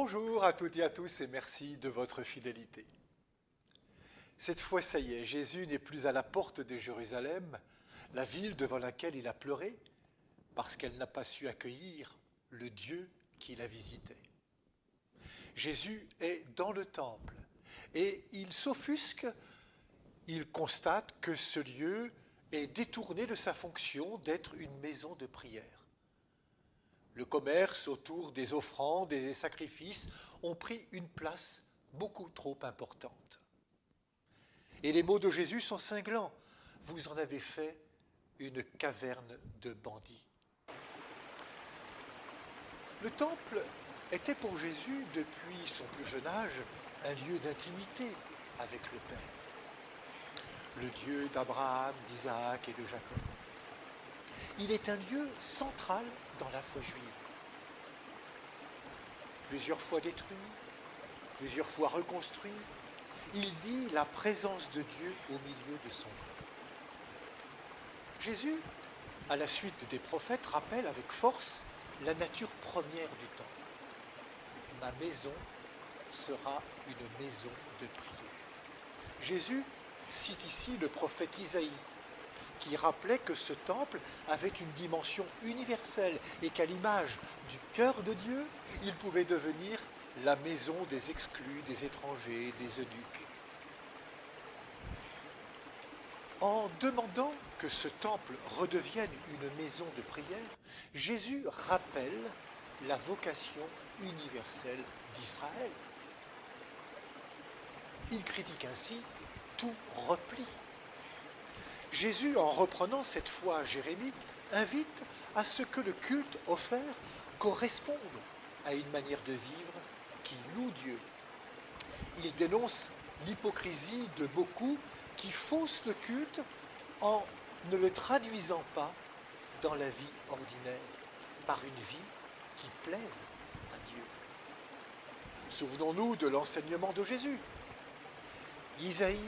Bonjour à toutes et à tous et merci de votre fidélité. Cette fois, ça y est, Jésus n'est plus à la porte de Jérusalem, la ville devant laquelle il a pleuré, parce qu'elle n'a pas su accueillir le Dieu qui la visitait. Jésus est dans le temple et il s'offusque, il constate que ce lieu est détourné de sa fonction d'être une maison de prière. Le commerce autour des offrandes et des sacrifices ont pris une place beaucoup trop importante. Et les mots de Jésus sont cinglants. Vous en avez fait une caverne de bandits. Le temple était pour Jésus, depuis son plus jeune âge, un lieu d'intimité avec le Père. Le Dieu d'Abraham, d'Isaac et de Jacob. Il est un lieu central dans la foi juive. Plusieurs fois détruit, plusieurs fois reconstruit, il dit la présence de Dieu au milieu de son peuple. Jésus, à la suite des prophètes, rappelle avec force la nature première du temple. Ma maison sera une maison de prière. Jésus cite ici le prophète Isaïe, qui rappelait que ce temple avait une dimension universelle et qu'à l'image du cœur de Dieu, il pouvait devenir la maison des exclus, des étrangers, des eunuques. En demandant que ce temple redevienne une maison de prière, Jésus rappelle la vocation universelle d'Israël. Il critique ainsi tout repli. Jésus, en reprenant cette foi jérémique, invite à ce que le culte offert corresponde à une manière de vivre qui loue Dieu. Il dénonce l'hypocrisie de beaucoup qui faussent le culte en ne le traduisant pas dans la vie ordinaire, par une vie qui plaise à Dieu. Souvenons-nous de l'enseignement de Jésus. Isaïe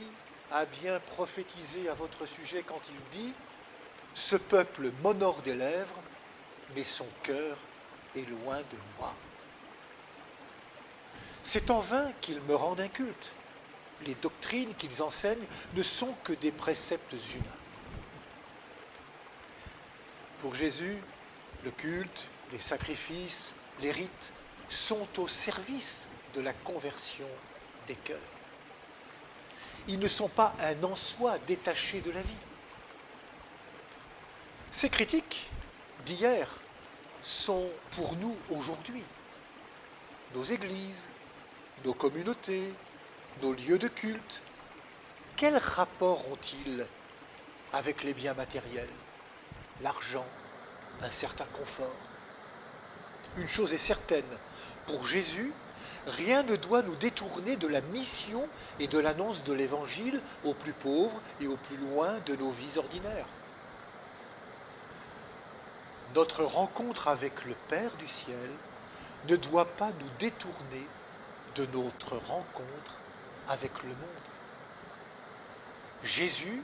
a bien prophétisé à votre sujet quand il dit « Ce peuple m'honore des lèvres, mais son cœur est loin de moi. » C'est en vain qu'ils me rendent un culte. Les doctrines qu'ils enseignent ne sont que des préceptes humains. Pour Jésus, le culte, les sacrifices, les rites sont au service de la conversion des cœurs. Ils ne sont pas un en soi détaché de la vie. Ces critiques d'hier sont pour nous aujourd'hui. Nos églises, nos communautés, nos lieux de culte, quel rapport ont-ils avec les biens matériels, l'argent, un certain confort? Une chose est certaine, pour Jésus, rien ne doit nous détourner de la mission et de l'annonce de l'Évangile aux plus pauvres et au plus loin de nos vies ordinaires. Notre rencontre avec le Père du ciel ne doit pas nous détourner de notre rencontre avec le monde. Jésus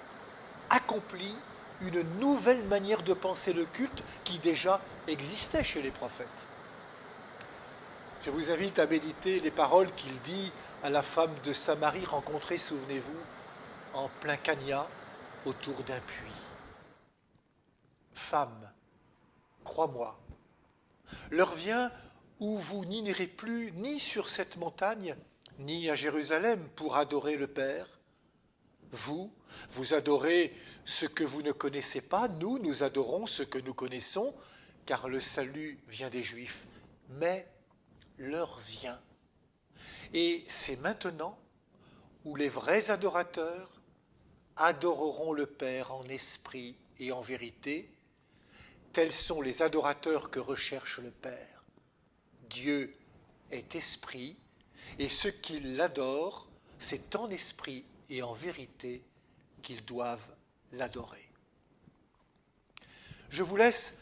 accomplit une nouvelle manière de penser le culte qui déjà existait chez les prophètes. Je vous invite à méditer les paroles qu'il dit à la femme de Samarie rencontrée, souvenez-vous, en plein Cana, autour d'un puits. Femme, crois-moi, l'heure vient où vous n'irez plus ni sur cette montagne, ni à Jérusalem pour adorer le Père. Vous adorez ce que vous ne connaissez pas, nous adorons ce que nous connaissons, car le salut vient des Juifs. Mais l'heure vient. Et c'est maintenant où les vrais adorateurs adoreront le Père en esprit et en vérité. Tels sont les adorateurs que recherche le Père. Dieu est esprit, et ceux qui l'adorent, c'est en esprit et en vérité qu'ils doivent l'adorer. Je vous laisse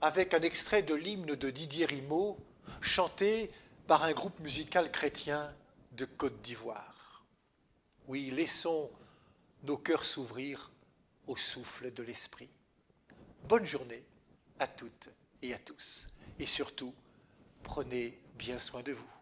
avec un extrait de l'hymne de Didier Rimaud, chanté par un groupe musical chrétien de Côte d'Ivoire. Oui, laissons nos cœurs s'ouvrir au souffle de l'Esprit. Bonne journée à toutes et à tous. Et surtout, prenez bien soin de vous.